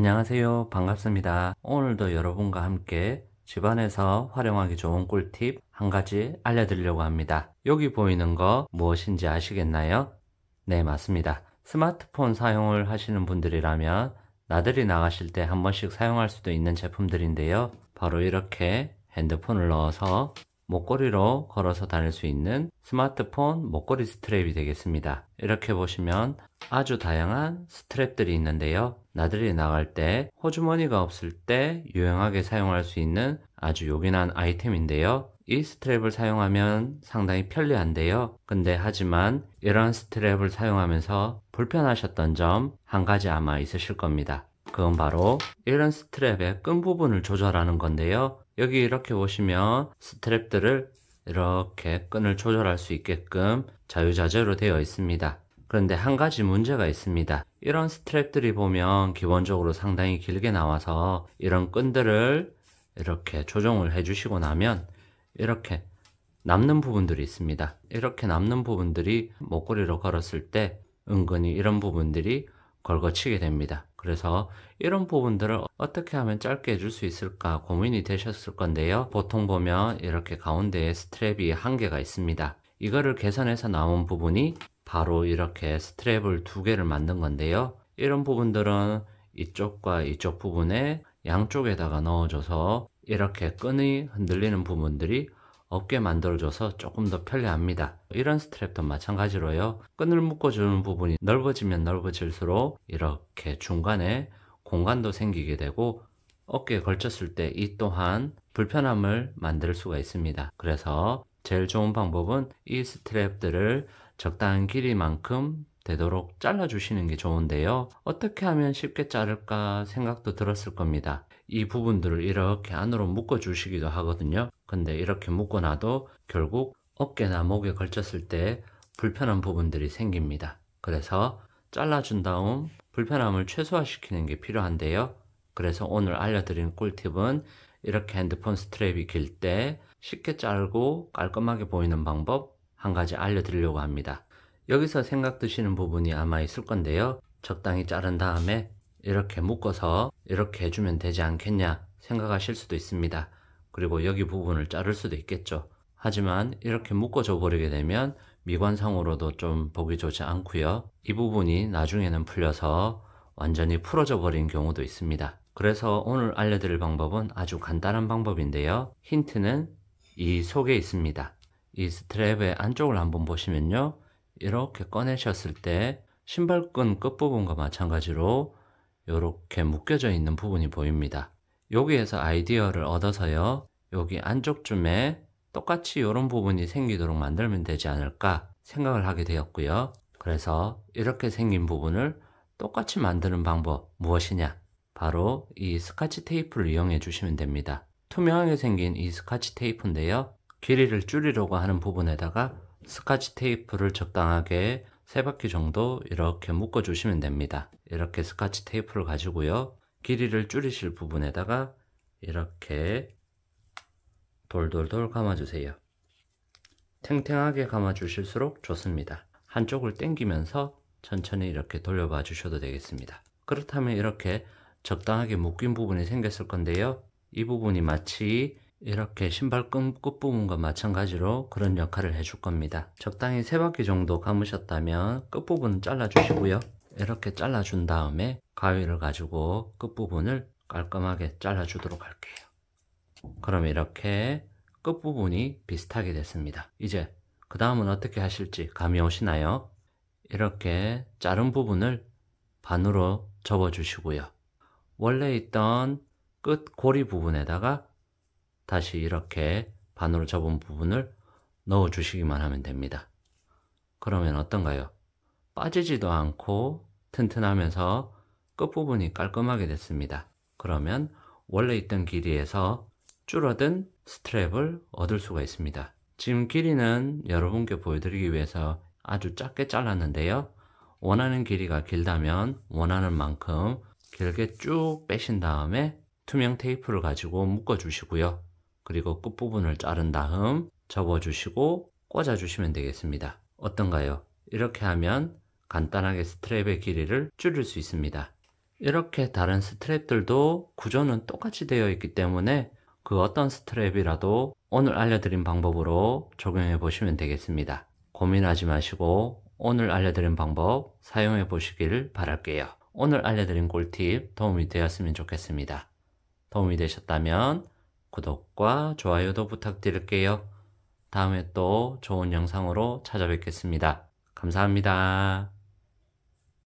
안녕하세요. 반갑습니다. 오늘도 여러분과 함께 집안에서 활용하기 좋은 꿀팁 한 가지 알려드리려고 합니다. 여기 보이는 거 무엇인지 아시겠나요? 네, 맞습니다. 스마트폰 사용을 하시는 분들이라면 나들이 나가실 때 한 번씩 사용할 수도 있는 제품들인데요. 바로 이렇게 핸드폰을 넣어서 목걸이로 걸어서 다닐 수 있는 스마트폰 목걸이 스트랩이 되겠습니다. 이렇게 보시면 아주 다양한 스트랩들이 있는데요. 나들이 나갈 때 호주머니가 없을 때 유용하게 사용할 수 있는 아주 요긴한 아이템인데요. 이 스트랩을 사용하면 상당히 편리한데요. 근데 하지만 이런 스트랩을 사용하면서 불편하셨던 점 한 가지 아마 있으실 겁니다. 그건 바로 이런 스트랩의 끈 부분을 조절하는 건데요. 여기 이렇게 보시면 스트랩들을 이렇게 끈을 조절할 수 있게끔 자유자재로 되어 있습니다. 그런데 한 가지 문제가 있습니다. 이런 스트랩들이 보면 기본적으로 상당히 길게 나와서 이런 끈들을 이렇게 조정을 해주시고 나면 이렇게 남는 부분들이 있습니다. 이렇게 남는 부분들이 목걸이로 걸었을 때 은근히 이런 부분들이 걸거치게 됩니다. 그래서 이런 부분들을 어떻게 하면 짧게 해줄 수 있을까 고민이 되셨을 건데요. 보통 보면 이렇게 가운데에 스트랩이 한 개가 있습니다. 이거를 개선해서 나온 부분이 바로 이렇게 스트랩을 두 개를 만든 건데요. 이런 부분들은 이쪽과 이쪽 부분에 양쪽에다가 넣어줘서 이렇게 끈이 흔들리는 부분들이 없게 만들어줘서 조금 더 편리합니다. 이런 스트랩도 마찬가지로요. 끈을 묶어주는 부분이 넓어지면 넓어질수록 이렇게 중간에 공간도 생기게 되고 어깨에 걸쳤을 때 이 또한 불편함을 만들 수가 있습니다. 그래서 제일 좋은 방법은 이 스트랩들을 적당한 길이만큼 되도록 잘라주시는 게 좋은데요. 어떻게 하면 쉽게 자를까 생각도 들었을 겁니다. 이 부분들을 이렇게 안으로 묶어 주시기도 하거든요. 근데 이렇게 묶어놔도 결국 어깨나 목에 걸쳤을 때 불편한 부분들이 생깁니다. 그래서 잘라준 다음 불편함을 최소화시키는 게 필요한데요. 그래서 오늘 알려드린 꿀팁은 이렇게 핸드폰 스트랩이 길 때 쉽게 자르고 깔끔하게 보이는 방법 한 가지 알려드리려고 합니다. 여기서 생각 드시는 부분이 아마 있을 건데요. 적당히 자른 다음에 이렇게 묶어서 이렇게 해주면 되지 않겠냐 생각하실 수도 있습니다. 그리고 여기 부분을 자를 수도 있겠죠. 하지만 이렇게 묶어줘 버리게 되면 미관상으로도 좀 보기 좋지 않고요. 이 부분이 나중에는 풀려서 완전히 풀어져 버린 경우도 있습니다. 그래서 오늘 알려드릴 방법은 아주 간단한 방법인데요. 힌트는 이 속에 있습니다. 이 스트랩의 안쪽을 한번 보시면요. 이렇게 꺼내셨을 때 신발끈 끝부분과 마찬가지로 이렇게 묶여져 있는 부분이 보입니다. 여기에서 아이디어를 얻어서요. 여기 안쪽쯤에 똑같이 이런 부분이 생기도록 만들면 되지 않을까 생각을 하게 되었고요. 그래서 이렇게 생긴 부분을 똑같이 만드는 방법 무엇이냐? 바로 이 스카치 테이프를 이용해 주시면 됩니다. 투명하게 생긴 이 스카치 테이프인데요. 길이를 줄이려고 하는 부분에다가 스카치 테이프를 적당하게 3바퀴 정도 이렇게 묶어 주시면 됩니다. 이렇게 스카치 테이프를 가지고요. 길이를 줄이실 부분에다가 이렇게 돌돌돌 감아주세요. 탱탱하게 감아주실수록 좋습니다. 한쪽을 당기면서 천천히 이렇게 돌려봐 주셔도 되겠습니다. 그렇다면 이렇게 적당하게 묶인 부분이 생겼을 건데요. 이 부분이 마치 이렇게 신발끈 끝부분과 마찬가지로 그런 역할을 해줄 겁니다. 적당히 3바퀴 정도 감으셨다면 끝부분은 잘라주시고요. 이렇게 잘라준 다음에 가위를 가지고 끝부분을 깔끔하게 잘라주도록 할게요. 그럼 이렇게 끝부분이 비슷하게 됐습니다. 이제 그 다음은 어떻게 하실지 감이 오시나요? 이렇게 자른 부분을 반으로 접어 주시고요. 원래 있던 끝 고리 부분에다가 다시 이렇게 반으로 접은 부분을 넣어 주시기만 하면 됩니다. 그러면 어떤가요? 빠지지도 않고 튼튼하면서 끝부분이 깔끔하게 됐습니다. 그러면 원래 있던 길이에서 줄어든 스트랩을 얻을 수가 있습니다. 지금 길이는 여러분께 보여드리기 위해서 아주 작게 잘랐는데요. 원하는 길이가 길다면 원하는 만큼 길게 쭉 빼신 다음에 투명 테이프를 가지고 묶어 주시고요. 그리고 끝부분을 자른 다음 접어주시고 꽂아주시면 되겠습니다. 어떤가요? 이렇게 하면 간단하게 스트랩의 길이를 줄일 수 있습니다. 이렇게 다른 스트랩들도 구조는 똑같이 되어 있기 때문에 그 어떤 스트랩이라도 오늘 알려드린 방법으로 적용해 보시면 되겠습니다. 고민하지 마시고 오늘 알려드린 방법 사용해 보시길 바랄게요. 오늘 알려드린 꿀팁 도움이 되었으면 좋겠습니다. 도움이 되셨다면 구독과 좋아요도 부탁드릴게요. 다음에 또 좋은 영상으로 찾아뵙겠습니다. 감사합니다.